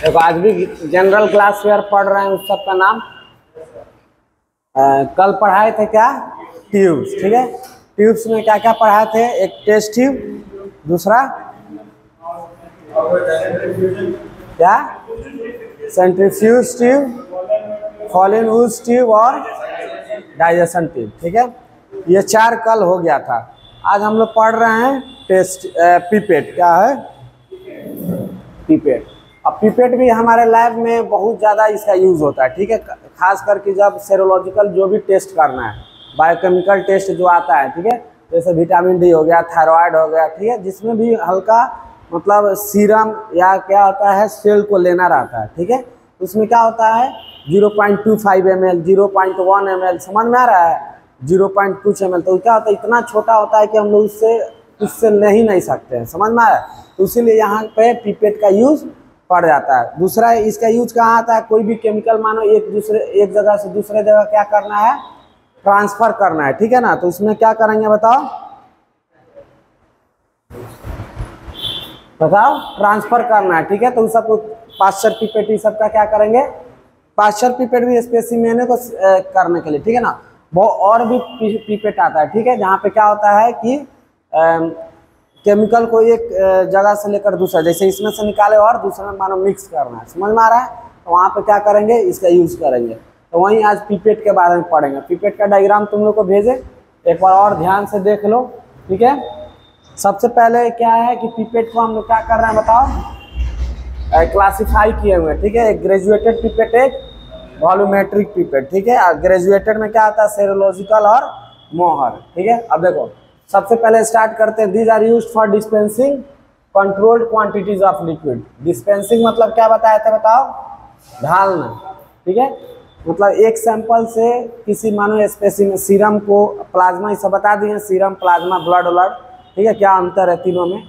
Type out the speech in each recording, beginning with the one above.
देखो आज भी जनरल क्लास फेयर पढ़ रहे हैं, उस सब का नाम कल पढ़ाए थे क्या, ट्यूब्स। ठीक है, ट्यूब्स में क्या क्या पढ़ाए थे? एक टेस्ट ट्यूब, दूसरा क्या, centrifuge tube, fallen whose tube और डाइजेशन ट्यूब। ठीक है, ये चार कल हो गया था। आज हम लोग पढ़ रहे हैं टेस्ट पिपेट। क्या है पिपेट? अब पिपेट भी हमारे लैब में बहुत ज़्यादा इसका यूज़ होता है। ठीक है, खास करके जब सेरोलॉजिकल जो भी टेस्ट करना है, बायोकेमिकल टेस्ट जो आता है, ठीक है, जैसे विटामिन डी हो गया, थायराइड हो गया, ठीक है, जिसमें भी हल्का मतलब सीरम या क्या होता है सेल को लेना रहता है। ठीक है, उसमें क्या होता है 0.25 ml, 0.1 ml, समझ में आ रहा है, 0.2 ml। तो क्या होता है, इतना छोटा होता है कि हम लोग उससे ले ही नहीं सकते हैं, समझ में आ रहा है। तो इसीलिए यहाँ पे पिपेट का यूज़ पड़ जाता है। दूसरा इसका यूज कहाँ आता है, कोई भी केमिकल मानो एक जगह से दूसरे जगह क्या करना है, ट्रांसफर करना है। ठीक है ना, तो इसमें क्या करेंगे बताओ, ट्रांसफर करना है। ठीक है, तो सबको पास्चर पिपेट सबका क्या करेंगे, पास्चर पिपेट भी स्पेसिमेन को करने के लिए। ठीक है ना, वो और भी पिपेट आता है। ठीक है, जहाँ पे क्या होता है कि केमिकल को एक जगह से लेकर दूसरा, जैसे इसमें से निकाले और दूसरे में मानो मिक्स करना है, समझ में आ रहा है, तो वहाँ पे क्या करेंगे, इसका यूज़ करेंगे। तो वहीं आज पिपेट के बारे में पढ़ेंगे। पिपेट का डायग्राम तुम लोग को भेजे, एक बार और ध्यान से देख लो। ठीक है, सबसे पहले क्या है कि पिपेट को हम लोग क्या कर रहे हैं बताओ, क्लासीफाई किए हुए। ठीक है, एक ग्रेजुएटेड पिपेट, एक वॉल्यूमेट्रिक पिपेट। ठीक है, ग्रेजुएटेड में क्या आता है, सेरोलॉजिकल और मोहर। ठीक है, अब देखो सबसे पहले स्टार्ट करते हैं। These are used for dispensing controlled quantities of liquid. Dispensing मतलब क्या बताया था बताओ, ढालना। ठीक है, मतलब एक सैंपल से किसी मानो स्पेसिमेन, सीरम को प्लाज्मा, ये सब बता दिए, सीरम, प्लाज्मा, ब्लड व्लड। ठीक है, क्या अंतर है तीनों में।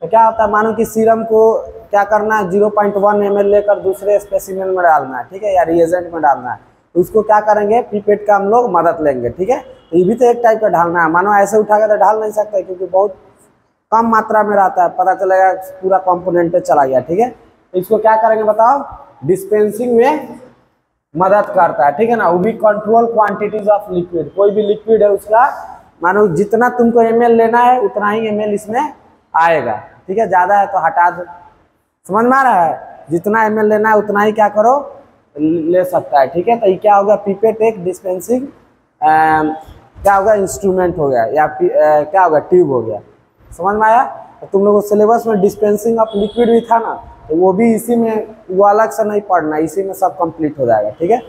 तो क्या होता है, मानो कि सीरम को क्या करना है, 0.1 ml लेकर दूसरे स्पेसिमेन में डालना है। ठीक है, या रिएजेंट में डालना है, तो उसको क्या करेंगे, पिपेट का हम लोग मदद लेंगे। ठीक है, तो ये भी तो एक टाइप का ढालना है। मानो ऐसे उठाकर तो ढाल नहीं सकते, क्योंकि बहुत कम मात्रा में रहता है, पता चलेगा पूरा कंपोनेंट चला गया। ठीक है, तो इसको क्या करेंगे बताओ, डिस्पेंसिंग में मदद करता है। ठीक है ना, वो भी कंट्रोल क्वांटिटीज ऑफ लिक्विड। कोई भी लिक्विड है उसका मानो जितना तुमको ml लेना है उतना ही ml इसमें आएगा। ठीक है, ज़्यादा है तो हटा दो, समझ में आ रहा है, जितना ml लेना है उतना ही क्या करो, ले सकता है। ठीक है, तो ये क्या होगा, पिपेट एक डिस्पेंसिंग क्या होगा, इंस्ट्रूमेंट हो गया, या क्या होगा, ट्यूब हो गया। समझ में आया। तो तुम लोगों को सिलेबस में डिस्पेंसिंग ऑफ लिक्विड भी था ना, तो वो भी इसी में, वो अलग से नहीं पढ़ना, इसी में सब कंप्लीट हो जाएगा। ठीक है,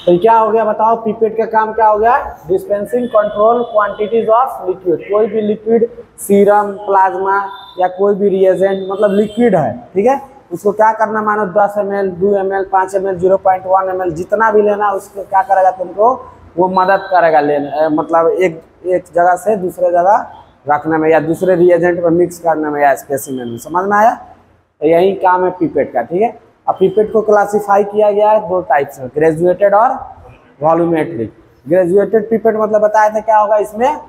तो क्या हो गया बताओ, पिपेट का काम क्या हो गया, dispensing control quantities of liquid. कोई भी लिक्विड, सीरम, प्लाज्मा या कोई भी रिएजेंट, मतलब लिक्विड है। ठीक है, उसको क्या करना, मानो 10 ml, 2 ml, 5 ml, 0.1 ml, जितना भी लेना उसको क्या करेगा तुमको, वो मदद करेगा लेने, मतलब एक जगह से दूसरे जगह रखने में, या दूसरे रिएजेंट में मिक्स करने में, या स्पेसिमेन में। समझ में आया, तो यही काम है पिपेट का। ठीक है, अब पिपेट को क्लासीफाई किया गया है दो टाइप से, ग्रेजुएटेड और वॉल्यूमेट्रिक। ग्रेजुएटेड पिपेट मतलब बताया था क्या होगा, इसमें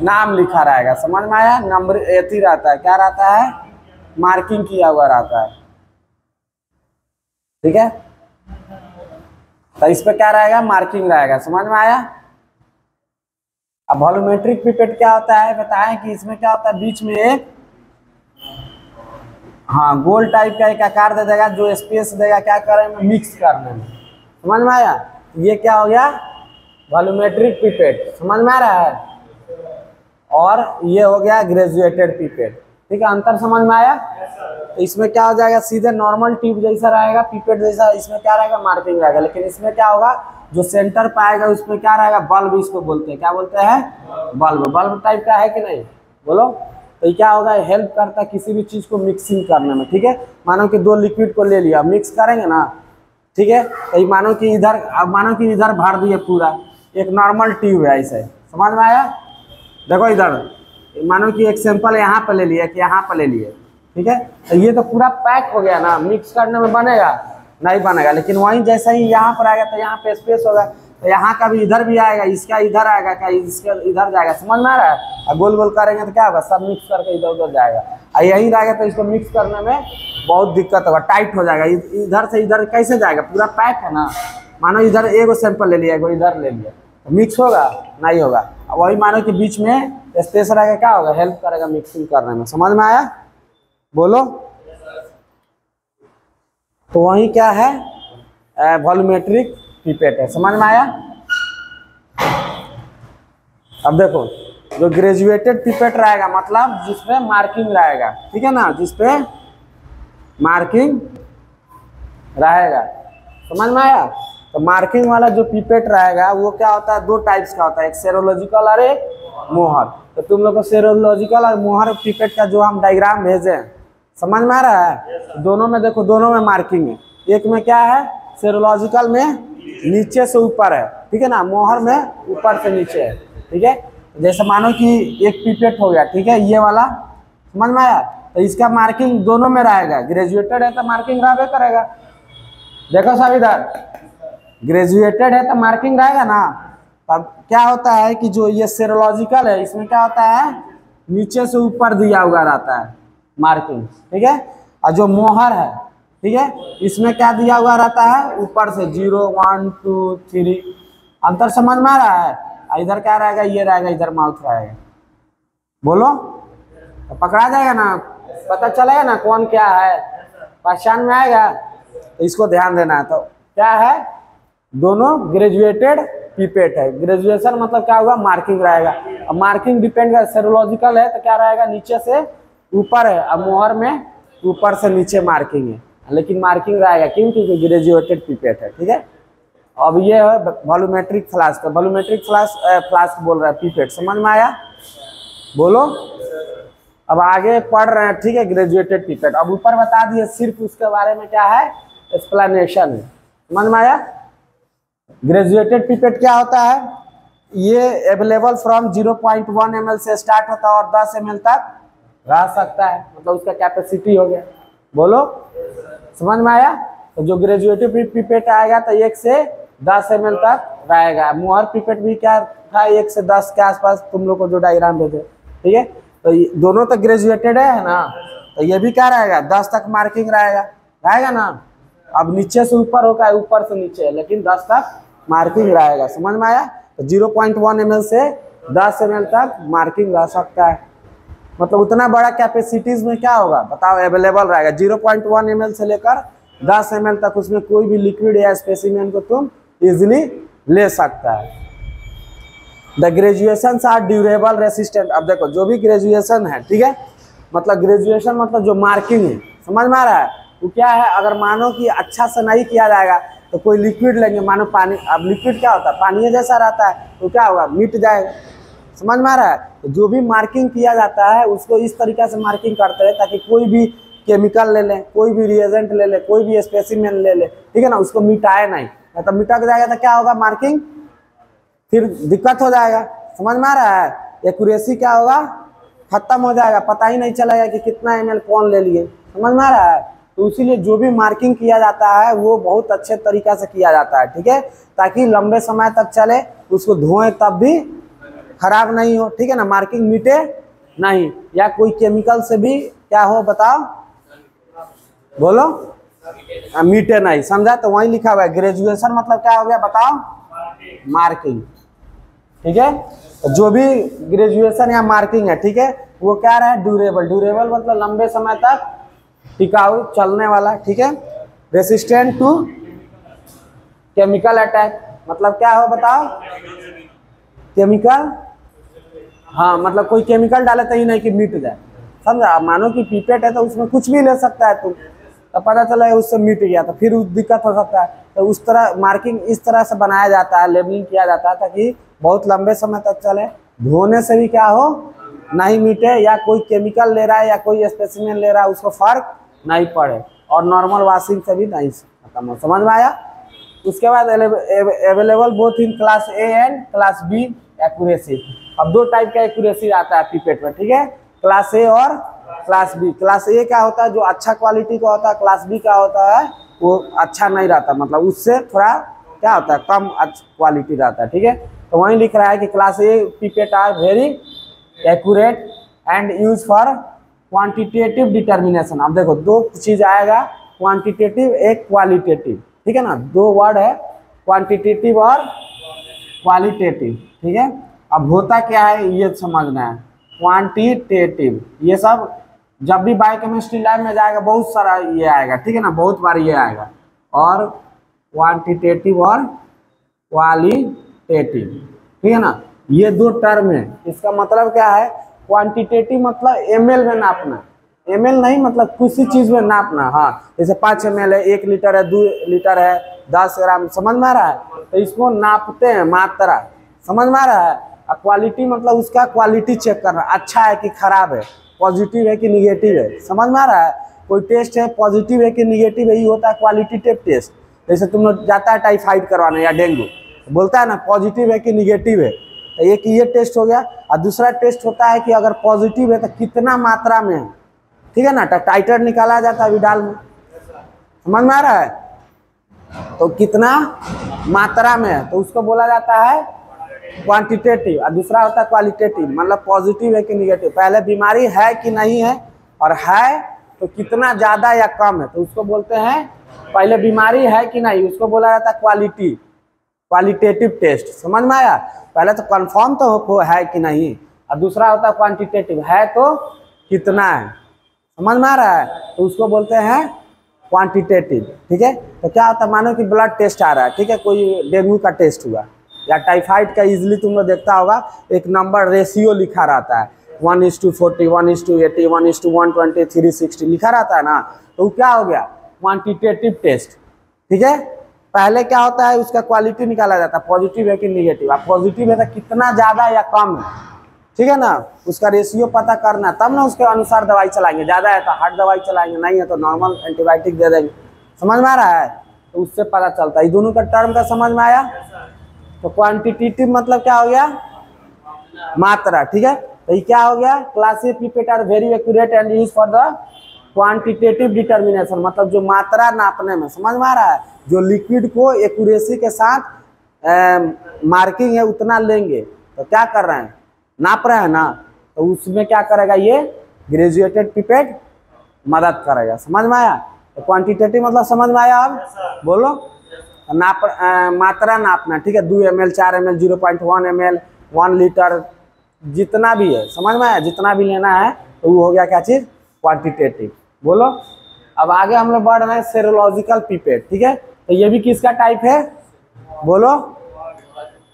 नाम लिखा रहेगा। समझ में आया, नंबर एती रहता है, क्या रहता है, मार्किंग किया हुआ रहता है। ठीक है, तो इस पे क्या रहेगा, मार्किंग रहेगा। समझ में आया। अब वॉल्यूमेट्रिक पिपेट क्या होता है बताएं, कि इसमें क्या होता है, बीच में एक हाँ गोल टाइप का एक आकार दे देगा, जो स्पेस देगा क्या करें, मिक्स करने में। समझ में आया, ये क्या हो गया, वॉल्यूमेट्रिक पिपेट। समझ में आ रहा है, और ये हो गया ग्रेजुएटेड पिपेट। ठीक है, अंतर समझ में आया। तो इसमें क्या हो जाएगा, सीधे नॉर्मल ट्यूब जैसा रहेगा, पिपेट जैसा, इसमें क्या रहेगा, मार्किंग रहेगा। लेकिन इसमें क्या होगा, जो सेंटर पाएगा उसमें क्या रहेगा, बल्ब इसको बोलते हैं। क्या बोलते हैं, बल्ब। बल्ब टाइप का है कि नहीं, बोलो। तो ये क्या होगा, हेल्प करता है किसी भी चीज़ को मिक्सिंग करने में। ठीक है, मानो कि दो लिक्विड को ले लिया, मिक्स करेंगे ना। ठीक है, तो मानो कि इधर, अब मानो कि इधर भर दिए पूरा, एक नॉर्मल ट्यूब है ऐसे। समझ में आया, देखो इधर मानो कि एक सैंपल यहाँ पर ले लिया, कि यहाँ पर ले लिए। ठीक है, तो ये तो पूरा पैक हो गया ना, मिक्स करने में बनेगा नहीं बनेगा। लेकिन वहीं जैसे ही यहाँ पर आएगा तो यहाँ पे स्पेस होगा, तो यहाँ का भी इधर भी आएगा, इसका इधर आएगा, क्या इसका इधर जाएगा। समझ में आ रहा है, और गोल गोल करेंगे तो क्या होगा, सब मिक्स करके इधर उधर जाएगा। और यही रहेगा तो इसको मिक्स करने में बहुत दिक्कत होगा, टाइट हो जाएगा। इधर से इधर कैसे जाएगा, पूरा पैक है ना। मानो इधर एगो सैंपल ले लिया, एगो इधर ले लिया, तो मिक्स होगा नहीं होगा। वही मानो कि बीच में स्पेस रहेगा, क्या होगा, हेल्प करेगा मिक्सिंग करने में। समझ में आया, बोलो। तो वही क्या है, वॉल्यूमेट्रिक पिपेट है। समझ में आया। अब देखो जो ग्रेजुएटेड पिपेट रहेगा मतलब जिसपे मार्किंग रहेगा, ठीक है ना, जिसपे मार्किंग रहेगा। समझ में आया। तो मार्किंग वाला जो पिपेट रहेगा वो क्या होता है, दो टाइप्स का होता है, एक सेरोलॉजिकल और एक मोहर। तो तुम लोग को सेरोलॉजिकल और मोहर पिपेट का जो हम डायग्राम भेजे, समझ में आ रहा है। दोनों में देखो, दोनों में मार्किंग है। एक में क्या है, सेरोलॉजिकल में नीचे से ऊपर है, ठीक है ना, मोहर में ऊपर से नीचे है, ठीक है। जैसे मानो कि एक पिपेट हो गया, ठीक है, ये वाला, समझ में आया। तो इसका मार्किंग दोनों में रहेगा, ग्रेजुएटेड है तो मार्किंग रहबे करेगा। देखो सब इधर, ग्रेजुएटेड है तो मार्किंग रहेगा ना। अब क्या होता है कि जो ये सेरोलॉजिकल है इसमें क्या होता है, नीचे से ऊपर दिया हुआ रहता है मार्किंग, ठीक है। और जो मोहर है, ठीक है, इसमें क्या दिया हुआ रहता है, ऊपर से 0 1 2 3। अंतर समझ में आ रहा है। इधर क्या रहेगा, ये रहेगा, इधर माउथ रहेगा। बोलो, तो पकड़ा जाएगा ना, पता चलेगा ना कौन क्या है, पहचान में आएगा। तो इसको ध्यान देना है। तो क्या है, दोनों ग्रेजुएटेड पिपेट है। ग्रेजुएशन मतलब क्या होगा, मार्किंग रहेगा। अब मार्किंग डिपेंड कर, सेरोलॉजिकल है तो क्या रहेगा, नीचे से ऊपर है, अब मोहर में ऊपर से नीचे मार्किंग है, लेकिन मार्किंग रहेगा। क्यों, क्योंकि ग्रेजुएटेड पिपेट है, ठीक है। अब ये है वॉल्यूमेट्रिक फ्लास्क। वॉल्यूमेट्रिक फ्लास्क बोल रहा है पिपेट। समझ में आया, बोलो। अब आगे पढ़ रहे हैं, ठीक है, ग्रेजुएटेड पिपेट। अब ऊपर बता दिए, सिर्फ उसके बारे में क्या है, एक्सप्लेनेशन है। समझ में आया। ग्रेजुएटेड पिपेट क्या होता है, ये अवेलेबल फ्रॉम 0.1 ml से स्टार्ट होता है और 10 ml तक रह सकता है, मतलब उसका कैपेसिटी हो गया। बोलो, समझ में आया। तो जो ग्रेजुएटेड पिपेट आएगा तो 1 से 10 ml तक रहेगा। मोहर पिपेट भी क्या था, 1 से 10 के आसपास, तुम लोग को जो डायग्राम भेजे, ठीक है। तो दोनों तो ग्रेजुएटेड है ना, तो ये भी क्या रहेगा, 10 तक मार्किंग रहेगा ना। अब नीचे से ऊपर होगा, ऊपर से नीचे है, लेकिन 10 तक मार्किंग रहेगा। समझ में आया। तो 0.1 ml से 10 ml तक मार्किंग रह सकता है, मतलब उतना बड़ा कैपेसिटीज में क्या होगा बताओ, अवेलेबल रहेगा। 0.1 ml से लेकर 10 ml तक उसमें कोई भी लिक्विड या स्पेसिमेन को तुम इजिली ले सकता है। The graduation are durable resistant. अब देखो जो भी ग्रेजुएशन है, ठीक है, मतलब ग्रेजुएशन मतलब जो मार्किंग है, समझ में आ रहा है, वो क्या है, अगर मानो कि अच्छा से नहीं किया जाएगा तो कोई लिक्विड लेंगे, मानो पानी। अब लिक्विड क्या होता है, पानी जैसा रहता है, तो क्या होगा, मिट जाएगा। समझ में आ रहा है। तो जो भी मार्किंग किया जाता है उसको इस तरीके से मार्किंग करते हैं ताकि कोई भी केमिकल ले लें, कोई भी रिएजेंट ले ले, कोई भी स्पेसिमेन ले ले, ठीक है ना, उसको मिटाए नहीं, मतलब मिटक जाएगा तो क्या होगा, मार्किंग फिर दिक्कत हो जाएगा। समझ में आ रहा है। एक्यूरेसी क्या होगा, खत्म हो जाएगा, पता ही नहीं चलेगा कि कितना ml कौन ले लिए। समझ में आ रहा है। तो इसीलिए जो भी मार्किंग किया जाता है वो बहुत अच्छे तरीका से किया जाता है, ठीक है, ताकि लंबे समय तक चले, उसको धोएं तब भी खराब नहीं हो, ठीक है ना, मार्किंग मिटे नहीं, या कोई केमिकल से भी क्या हो बताओ, बोलो, मिटे नहीं। समझा। तो वही लिखा हुआ है, ग्रेजुएशन मतलब क्या हो गया बताओ, मार्किंग, ठीक है। तो जो भी ग्रेजुएशन या मार्किंग है, ठीक है, वो क्या रहा है, ड्यूरेबल। ड्यूरेबल मतलब लंबे समय तक टिकाऊ, चलने वाला, ठीक है। रेसिस्टेंट टू केमिकल अटैक, मतलब क्या हो बताओ, केमिकल, हाँ, मतलब कोई केमिकल डाले तो ही नहीं कि मिट जाए। समझा। मानो कि पिपेट है तो उसमें कुछ भी ले सकता है तुम, तो पता चला उससे मिट गया तो फिर दिक्कत हो सकता है। तो उस तरह मार्किंग इस तरह से बनाया जाता है, लेबलिंग किया जाता है ताकि बहुत लंबे समय तक चले, धोने से भी क्या हो, नहीं मिटे, या कोई केमिकल ले रहा है या कोई स्पेसिमेन ले रहा है उसको फर्क नहीं पड़े, और नॉर्मल वॉशिंग से भी नहीं खत्म हो। समझ में आया। उसके बाद available both in class A and class B accuracy. अब दो टाइप का एक्यूरेसी आता है पिपेट में, ठीक है, क्लास ए और क्लास बी। क्लास ए क्या होता है, जो अच्छा क्वालिटी का होता है। क्लास बी क्या होता है, वो अच्छा नहीं रहता, मतलब उससे थोड़ा क्या होता है, कम अच्छा क्वालिटी रहता है, ठीक है। तो वहीं लिख रहा है कि class A pipette are very accurate and use for quantitative determination. अब देखो दो चीज आएगा, क्वांटिटेटिव एक क्वालिटेटिव, ठीक है ना, दो वर्ड है क्वांटिटेटिव और क्वालिटेटिव, ठीक है। अब होता क्या है ये समझना है, क्वांटिटेटिव ये सब जब भी बायोकेमिस्ट्री लैब में जाएगा बहुत सारा ये आएगा, ठीक है ना, बहुत बार ये आएगा। और क्वांटिटेटिव और क्वालिटेटिव, ठीक है ना, ये दो टर्म है। इसका मतलब क्या है, क्वांटिटेटिव मतलब एमएल में नापना, एमएल नहीं मतलब किसी चीज में नापना। हाँ जैसे 5 ml है, 1 लीटर है, 2 लीटर है, 10 ग्राम, समझ में आ रहा है, तो इसको नापते हैं मात्रा, समझ में आ रहा है। और क्वालिटी मतलब उसका क्वालिटी चेक करना, अच्छा है कि खराब है, पॉजिटिव है कि निगेटिव है, समझ में आ रहा है। कोई टेस्ट है पॉजिटिव है कि निगेटिव है, ये होता है क्वालिटेटिव टेस्ट। जैसे तुम लोग जाता है टाइफाइड करवाने या डेंगू, बोलता है ना पॉजिटिव है कि निगेटिव है, तो एक ये टेस्ट हो गया। और दूसरा टेस्ट होता है कि अगर पॉजिटिव है तो कितना मात्रा में है, ठीक है ना, टाइटर निकाला जाता है विडाल में, समझ में आ रहा है, तो कितना मात्रा में है तो उसको बोला जाता है क्वांटिटेटिव। और दूसरा होता है क्वालिटेटिव, मतलब पॉजिटिव है कि निगेटिव, पहले बीमारी है कि नहीं है, और है तो कितना ज्यादा या कम है, तो उसको बोलते हैं, पहले बीमारी है कि नहीं उसको बोला जाता है क्वालिटेटिव टेस्ट, समझ में आया। पहले तो कंफर्म तो हो है कि नहीं, और दूसरा होता है क्वांटिटेटिव, है तो कितना है, समझ में आ रहा है, तो उसको बोलते हैं क्वांटिटेटिव, ठीक है। तो क्या होता है, मानो कि ब्लड टेस्ट आ रहा है, ठीक है, कोई डेंगू का टेस्ट हुआ या टाइफाइड का, इजिली तुम लोग देखता होगा एक नंबर रेशियो लिखा रहता है, 1:40, 1:80, 1:120, 360 लिखा रहता है ना, तो क्या हो गया क्वांटिटेटिव टेस्ट, ठीक है। पहले क्या होता है उसका क्वालिटी निकाला जाता है, पॉजिटिव है कि निगेटिव, अब पॉजिटिव है तो कितना ज्यादा या कम है, ठीक है ना, उसका रेशियो पता करना, तब ना उसके अनुसार दवाई चलाएंगे, ज्यादा है तो हार्ड दवाई चलाएंगे, नहीं है तो नॉर्मल एंटीबायोटिक दे देंगे, समझ में आ रहा है, तो उससे पता चलता है। दोनों का टर्म का समझ में आया। तो क्वांटिटेटिव मतलब क्या हो गया, मात्रा, ठीक है। तो ये क्या हो गया, classic pipette are very accurate and use for the quantitative determination, मतलब जो मात्रा नापने में, समझ में आ रहा है, जो लिक्विड को एक्यूरेसी के साथ मार्किंग है उतना लेंगे, तो क्या कर रहे हैं नाप रहे हैं ना, तो उसमें क्या करेगा ये ग्रेजुएटेड पिपेट मदद करेगा, समझ में आया। तो क्वांटिटेटिव मतलब समझ में आया, अब बोलो नाप मात्रा नापना, ठीक है, 2 ml 4 ml 0.1 ml 1 लीटर जितना भी है, समझ में आया, जितना भी लेना है तो वो हो गया क्या चीज क्वांटिटेटिव, बोलो। अब आगे हम लोग बढ़ रहे हैं सेरोलॉजिकल पिपेट, ठीक है, तो ये भी किसका टाइप है, बोलो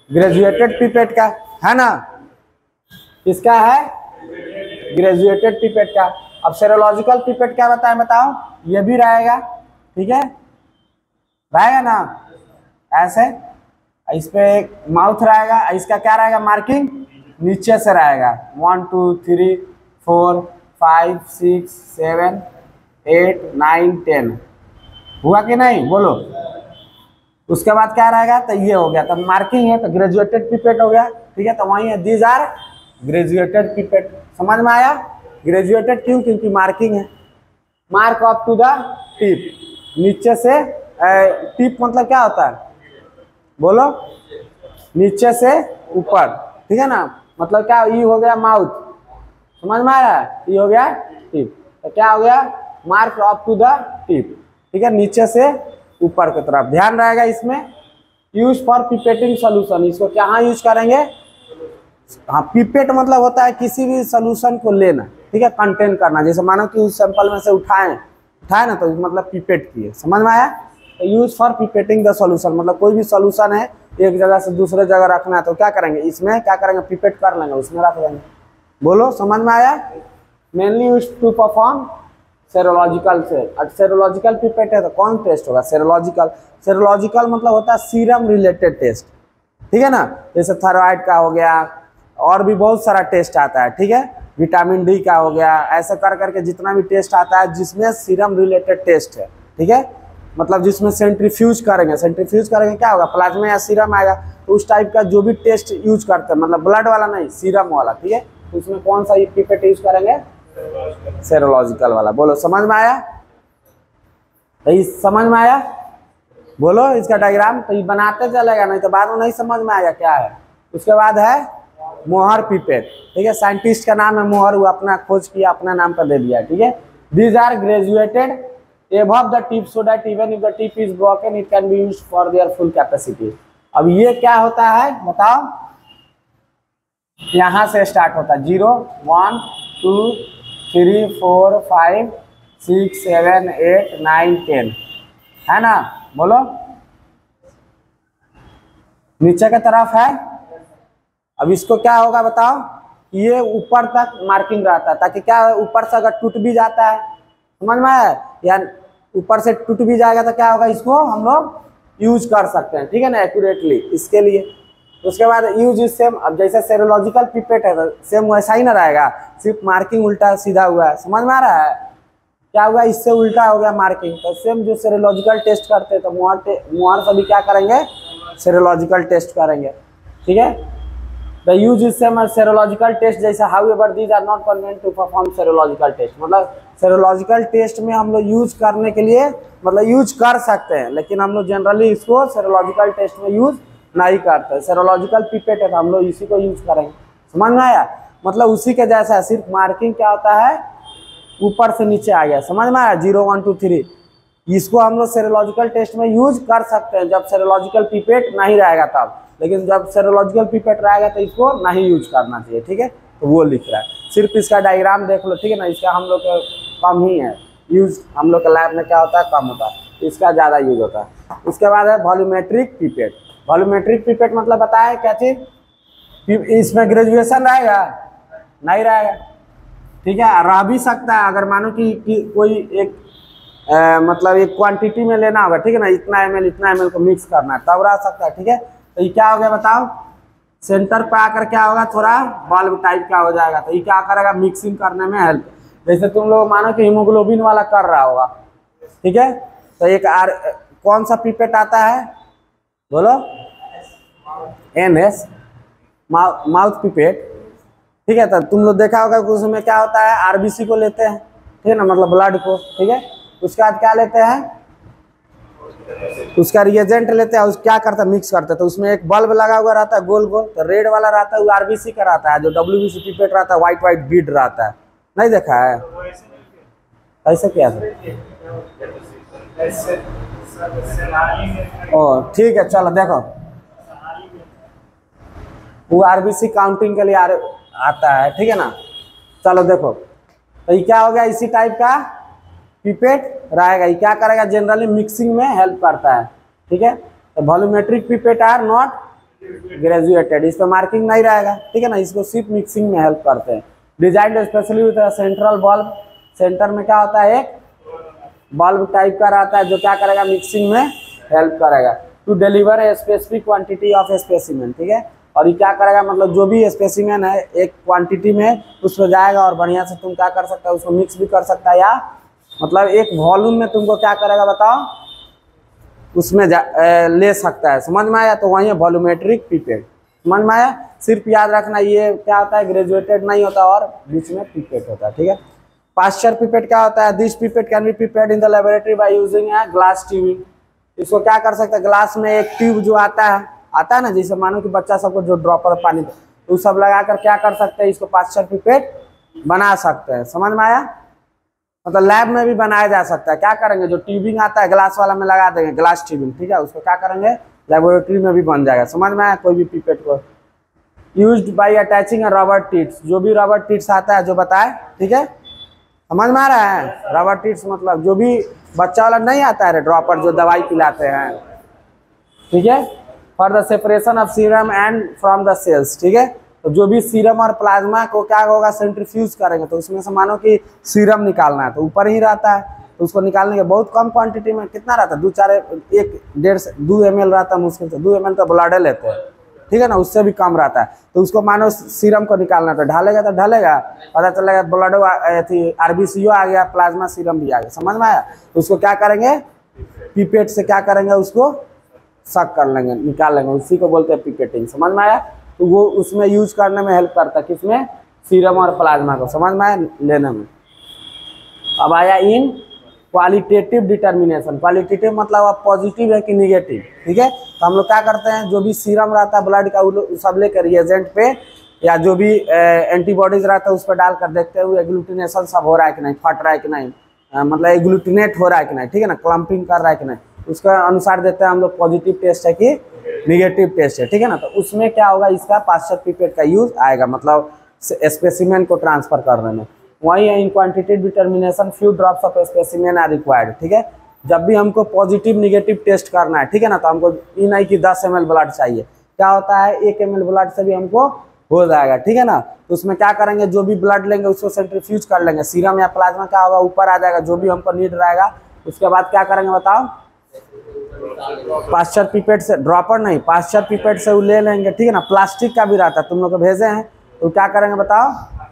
ग्रेजुएटेड पिपेट का है ना, किसका है ग्रेजुएटेड पिपेट का। अब सेरोलॉजिकल पिपेट क्या बताएं बताओ, ये भी रहेगा, ठीक है, रहेगा ना, ऐसे इस पे माउथ रहेगा, इसका क्या रहेगा मार्किंग नीचे से रहेगा, 1 2 3 4 5 6 7 8 9 10 हुआ कि नहीं, बोलो। उसके बाद क्या रहेगा, तो ये हो गया, तो मार्किंग है तो ग्रेजुएटेड पिपेट हो गया, ठीक है, तो वही है दीज आर ग्रेजुएटेड पिपेट, समझ में आया। ग्रेजुएटेड क्यों, क्योंकि मार्किंग है, mark up to the tip, नीचे से टिप मतलब क्या होता है, बोलो नीचे से ऊपर, ठीक है ना, मतलब क्या, ये हो गया माउथ, समझ में आ रहा है, ये हो गया टिप, तो क्या हो गया mark up to the tip, ठीक है, नीचे से ऊपर की तरफ, ध्यान रहेगा इसमें। यूज फॉर पिपेटिंग सोल्यूशन, इसको क्या यूज करेंगे, हाँ पिपेट मतलब होता है किसी भी सोल्यूशन को लेना, ठीक है, कंटेन करना, जैसे मानो कि उस सैंपल में से उठाए ना तो मतलब पिपेट किए, समझ में आया। तो यूज फॉर पिपेटिंग द सॉल्यूशन मतलब कोई भी सॉल्यूशन है एक जगह से दूसरे जगह रखना है तो क्या करेंगे, इसमें क्या करेंगे पिपेट कर लेंगे, उसमें रख देंगे, बोलो समझ में आया। Mainly use to perform serological से, सेरोलॉजिकल पिपेट है तो कौन टेस्ट होगा सेरोलॉजिकल, सेरोलॉजिकल मतलब होता है सीरम रिलेटेड टेस्ट, ठीक है ना, जैसे थायराइड का हो गया और भी बहुत सारा टेस्ट आता है, ठीक है, विटामिन डी का हो गया, ऐसे कर करके जितना भी टेस्ट आता है जिसमें सीरम रिलेटेड टेस्ट है, ठीक है, मतलब जिसमें सेंट्रीफ्यूज करेंगे क्या होगा प्लाज्मा या सीरम आएगा, तो उस टाइप का जो भी टेस्ट यूज करते हैं, मतलब ब्लड वाला नहीं सीरम वाला, ठीक है, तो उसमें कौन सा पिपेट यूज करेंगे सेरोलॉजिकल वाला, बोलो समझ में आया, तो ये समझ में आया, बोलो इसका डायग्राम, तो ये बनाते चलेगा नहीं तो बाद में नहीं समझ में आएगा क्या है। उसके बाद है मोहर पिपेट, ठीक है, साइंटिस्ट का नाम है मोहर, वो अपना खोज किया, अपना नाम पर दे दिया, ठीक है। These are graduated above the tip so that even if the tip is broken it can be used for their full capacity। अब ये क्या होता है बताओ, यहाँ से स्टार्ट होता है 0 1 2 3 4 5 6 7 8 9 10, है ना, बोलो नीचे की तरफ है। अब इसको क्या होगा बताओ, ये ऊपर तक मार्किंग रहता है ताकि क्या ऊपर से अगर टूट भी जाता है, समझ में आया, या ऊपर से टूट भी जाएगा तो क्या होगा, इसको हम लोग यूज कर सकते हैं, ठीक है ना, एक्यूरेटली इसके लिए। उसके बाद यूज इज सेम, अब जैसे सेरोलॉजिकल पिपेट है तो सेम वैसा ही ना रहेगा, सिर्फ मार्किंग उल्टा सीधा हुआ है, समझ में आ रहा है, क्या हुआ इससे उल्टा हो गया मार्किंग। तो सेम जो सेरोलॉजिकल टेस्ट करते हैं तो मुहार से भी क्या करेंगे, सेरोलॉजिकल टेस्ट करेंगे, ठीक है। The use is same serological test जैसे, however these are not convenient to perform serological test, मतलब सेरोलॉजिकल टेस्ट में हम लोग यूज करने के लिए मतलब यूज कर सकते हैं, लेकिन हम लोग जनरली इसको सेरोलॉजिकल टेस्ट में यूज नहीं करते। सेरोलॉजिकल पिपेट है तो हम लोग इसी को यूज करेंगे, समझ में आया, मतलब उसी के जैसा, सिर्फ मार्किंग क्या होता है ऊपर से नीचे आ गया, समझ में आया, 0 1 2 3। इसको हम लोग सेरोलॉजिकल टेस्ट में यूज कर सकते हैं जब सेरोलॉजिकल पिपेट नहीं रहेगा तब, लेकिन जब सेरोलॉजिकल पिपेट रहेगा तो इसको नहीं यूज करना चाहिए, ठीक है। तो वो लिख रहा है, सिर्फ इसका डायग्राम देख लो, ठीक है ना, इसका हम लोग कम ही है यूज, हम लोग के लैब में क्या होता है कम होता है, इसका ज़्यादा यूज होता है। उसके बाद है वॉल्यूमेट्रिक पिपेट। वॉल्यूमेट्रिक पिपेट मतलब बताया क्या चीज़, इसमें ग्रेजुएशन रहेगा नहीं रहेगा, ठीक है, रह भी सकता है अगर मानो कि कोई एक मतलब एक क्वांटिटी में लेना होगा, ठीक है ना, इतना ml को मिक्स करना है तब रह सकता है, ठीक है। तो ये क्या हो गया बताओ, सेंटर पे आकर क्या होगा, थोड़ा बल्ब टाइप का हो जाएगा, तो ये क्या करेगा, मिक्सिंग करने में हेल्प। जैसे तुम लोग मानो कि हीमोग्लोबिन वाला कर रहा होगा, ठीक है, तो एक कौन सा पिपेट आता है बोलो, NS माउथ पिपेट, ठीक है। तो तुम लोग देखा होगा कि उसमें क्या होता है, RBC को लेते हैं, ठीक है ना, मतलब ब्लड को, ठीक है। उसके बाद क्या लेते हैं, उसका रिएजेंट लेते हैं, उस क्या करते हैं मिक्स करते हैं, तो उसमें एक बल्ब लगा हुआ रहता है गोल गोल, तो रेड वाला रहता है वो RBC का रहता है, जो WBC पिपेट रहता है व्हाइट बीड रहता है, नहीं देखा है, ऐसे क्या है, ओ ठीक है चलो देखो, वो RBC काउंटिंग के लिए आता है, ठीक है ना। चलो देखो, तो ये क्या हो गया, इसी टाइप का पिपेट रहेगा, ये क्या करेगा, जनरली मिक्सिंग में हेल्प करता है, ठीक है। तो volumetric pipette are not graduated, इस पर मार्किंग नहीं रहेगा, ठीक है ना, इसको सिर्फ मिक्सिंग में हेल्प करते हैं। Design specially with central bulb, centre में क्या होता है, एक बल्ब टाइप का रहता है जो क्या करेगा, मिक्सिंग में हेल्प करेगा। To deliver a specific quantity of specimen, ठीक है, और ये क्या करेगा, मतलब जो भी स्पेसिमेन है एक क्वांटिटी में उस पर जाएगा और बढ़िया से तुम क्या कर सकता है, उसको मिक्स भी कर सकता है, या मतलब एक वॉल्यूम में तुमको क्या करेगा बताओ, उसमें ले सकता है, समझ में आया। तो वही है वॉल्यूमेट्रिक पिपेट, समझ में आया। सिर्फ याद रखना ये क्या होता है, ग्रेजुएटेड नहीं होता और बीच में पिपेट होता है, ठीक है। पास्चर पिपेट क्या होता है, this pipette can be prepared in the laboratory by using a glass tubing. इसको क्या कर सकते हैं, ग्लास में एक ट्यूब जो आता है ना, जैसे मानो कि बच्चा सबको जो ड्रॉपर पानी तो सब लगाकर क्या कर सकते हैं, इसको पास्चर पिपेट बना सकते हैं, समझ में आया। मतलब लैब में भी बनाया जा सकता है, क्या करेंगे, जो ट्यूबिंग आता है ग्लास वाला में लगा देंगे, ग्लास ट्यूबिंग, ठीक है, उसको क्या करेंगे लेबोरेटरी में भी बन जाएगा, समझ में आया। कोई भी पिपेट को used by attaching a rubber tits, जो भी रबर टिट्स आता है जो बताए, ठीक है, समझ में आ रहा है। रबर टिट्स मतलब जो भी बच्चा वाला नहीं आता है ड्रॉपर जो दवाई पिलाते हैं, ठीक है, for the separation of serum and from the cells, ठीक है। तो जो भी सीरम और प्लाज्मा को क्या होगा, सेंट्रीफ्यूज करेंगे, तो उसमें से मानो कि सीरम निकालना है तो ऊपर ही रहता है, तो उसको निकालने के बहुत कम क्वांटिटी में, कितना रहता है, 2 ml रहता है मुश्किल से, 2 ml तो ब्लड लेते हैं, ठीक है ना, उससे भी कम रहता है। तो उसको मानो सीरम को निकालना तो ढालेगा पता चलेगा ब्लड RBC आ गया, प्लाज्मा सीरम भी आ गया, समझ में आया। तो उसको क्या करेंगे, पिपेट से क्या करेंगे, उसको सक कर लेंगे, निकाल लेंगे, उसी को बोलते हैं पिपेटिंग, समझ में आया। तो वो उसमें यूज करने में हेल्प करता है, किसमें, सीरम और प्लाज्मा को, समझ में आया लेने में। अब आया इन क्वालिटेटिव डिटर्मिनेशन। क्वालिटेटिव मतलब अब पॉजिटिव है कि निगेटिव, ठीक है। तो हम लोग क्या करते हैं, जो भी सीरम रहता है ब्लड का, वो सब लेकर रिएजेंट पे या जो भी एंटीबॉडीज रहता है उस पर डालकर देखते हैं एग्लूटिनेशन सब हो रहा है कि नहीं, फट रहा है कि नहीं, मतलब एग्लूटिनेट हो रहा है कि नहीं, ठीक है ना, क्लम्पिंग कर रहा है कि नहीं, उसके अनुसार देते हैं हम लोग पॉजिटिव टेस्ट है कि निगेटिव टेस्ट है, ठीक है ना। तो उसमें क्या होगा, इसका पास्चर पिपेट का यूज आएगा, मतलब स्पेसिमेन को ट्रांसफर करने में। वही है in quantitative determination few drops of specimen are required, ठीक है। जब भी हमको पॉजिटिव निगेटिव टेस्ट करना है, ठीक है ना, तो हमको ये नहीं कि 10 ml ब्लड चाहिए, क्या होता है 1 ml ब्लड से भी हमको हो जाएगा, ठीक है ना। तो उसमें क्या करेंगे, जो भी ब्लड लेंगे उसको सेंट्रीफ्यूज कर लेंगे, सीरम या प्लाज्मा क्या होगा ऊपर आ जाएगा, जो भी हमको नीड रहेगा। उसके बाद क्या करेंगे बताओ, पास्चर पिपेट से, ड्रॉपर नहीं, पास्चर पिपेट से वो ले लेंगे, ठीक है ना। प्लास्टिक का भी रहता है, तुम लोग को भेजे हैं, तो क्या करेंगे बताओ,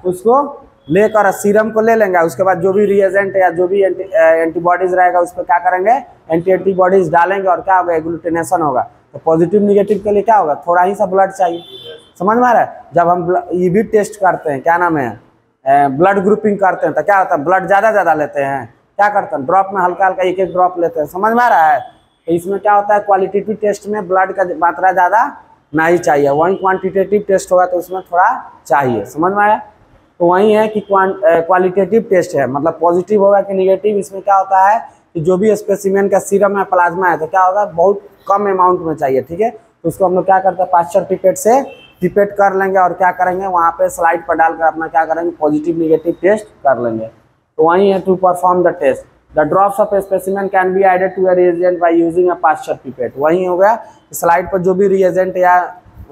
उसको लेकर सीरम को ले लेंगे। उसके बाद जो भी रिएजेंट या जो भी एंटीबॉडीज रहेगा उस पर क्या करेंगे, एंटीबॉडीज डालेंगे और क्या होगा, एग्लूटिनेशन होगा। तो पॉजिटिव निगेटिव के लिए क्या होगा, थोड़ा ही सा ब्लड चाहिए, समझ में आ रहा है। जब हम ये भी टेस्ट करते हैं, क्या नाम है, ब्लड ग्रुपिंग करते हैं, तो क्या होता है, ब्लड ज़्यादा लेते हैं, क्या करते हैं, ड्रॉप में हल्का हल्का एक ड्रॉप लेते हैं, समझ में आ रहा है। तो इसमें क्या होता है, क्वालिटेटिव टेस्ट में ब्लड का मात्रा ज़्यादा नहीं चाहिए, वहीं क्वांटिटेटिव टेस्ट होगा तो उसमें थोड़ा चाहिए, समझ में आया। तो वही है कि क्वालिटेटिव टेस्ट है, मतलब पॉजिटिव होगा कि निगेटिव। इसमें क्या होता है कि जो भी स्पेसिमेन का सीरम है, प्लाज्मा है, तो क्या होगा, बहुत कम अमाउंट में चाहिए, ठीक है। तो उसको हम लोग क्या करते हैं, पास्चर पिपेट से पिपेट कर लेंगे और क्या करेंगे, वहाँ पे स्लाइड पर डालकर अपना क्या करेंगे, पॉजिटिव निगेटिव टेस्ट कर लेंगे। तो वही है, to perform the test the drops of specimen can be added to a reagent by using a Pasteur pipette. वही हो गया, स्लाइड पर जो भी रिएजेंट या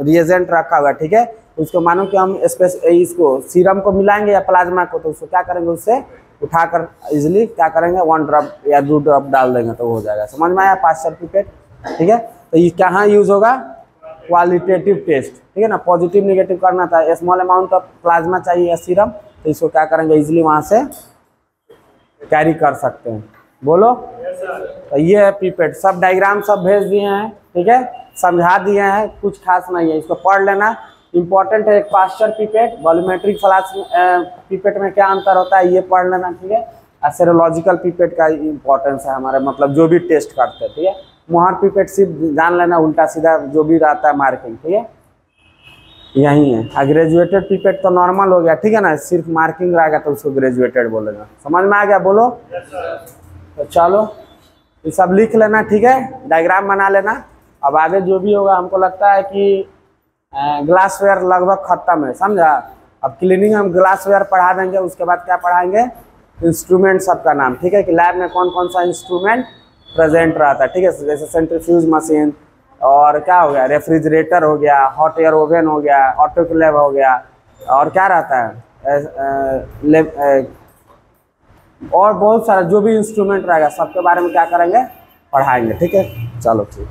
रिएजेंट रखा हुआ, ठीक है, उसको मानो कि हम इसको सीरम को मिलाएंगे या प्लाज्मा को, तो उसको क्या करेंगे, उससे उठाकर इजिली क्या करेंगे, 1 ड्रॉप या 2 ड्रॉप डाल देंगे तो हो जाएगा, समझ में आया, पास्चर पिपेट, ठीक है। तो ये कहाँ यूज होगा, क्वालिटेटिव टेस्ट, ठीक है ना। पॉजिटिव निगेटिव करना था, स्मॉल अमाउंट ऑफ प्लाज्मा चाहिए या सीरम, तो इसको क्या करेंगे, इजिली वहाँ से कैरी कर सकते हैं, बोलो। तो ये है पिपेट, सब डायग्राम सब भेज दिए हैं, ठीक है, समझा दिए हैं, कुछ खास नहीं है, इसको पढ़ लेना, इंपॉर्टेंट है। एक Pasteur pipette, volumetric flask pipette में क्या अंतर होता है ये पढ़ लेना, ठीक है। और सेरोलॉजिकल पिपेट का इंपॉर्टेंस है हमारे, मतलब जो भी टेस्ट करते हैं, ठीक है। मोहर पिपेट सिर्फ जान लेना, उल्टा सीधा जो भी रहता है मार्किंग, ठीक है, यही है। ग्रेजुएटेड पिपेट तो नॉर्मल हो गया, ठीक है ना, सिर्फ मार्किंग रहेगा तो उसको ग्रेजुएटेड बोलेगा, समझ में आ गया, बोलो। तो चलो ये सब लिख लेना, ठीक है, डायग्राम बना लेना। अब आगे जो भी होगा, हमको लगता है कि ग्लासवेयर लगभग खत्म है, समझा। अब क्लीनिंग हम ग्लासवेयर पढ़ा देंगे, उसके बाद क्या पढ़ाएंगे, इंस्ट्रूमेंट सबका नाम, ठीक है, कि लैब में कौन कौन सा इंस्ट्रूमेंट प्रेजेंट रहता है, ठीक है, जैसे सेंट्रीफ्यूज मशीन, और क्या हो गया, रेफ्रिजरेटर हो गया, हॉट एयर ओवन हो गया, ऑटोक्लेव हो गया, और क्या रहता है, और बहुत सारा जो भी इंस्ट्रूमेंट रहेगा सबके बारे में क्या करेंगे, पढ़ाएंगे, ठीक है। चलो ठीक।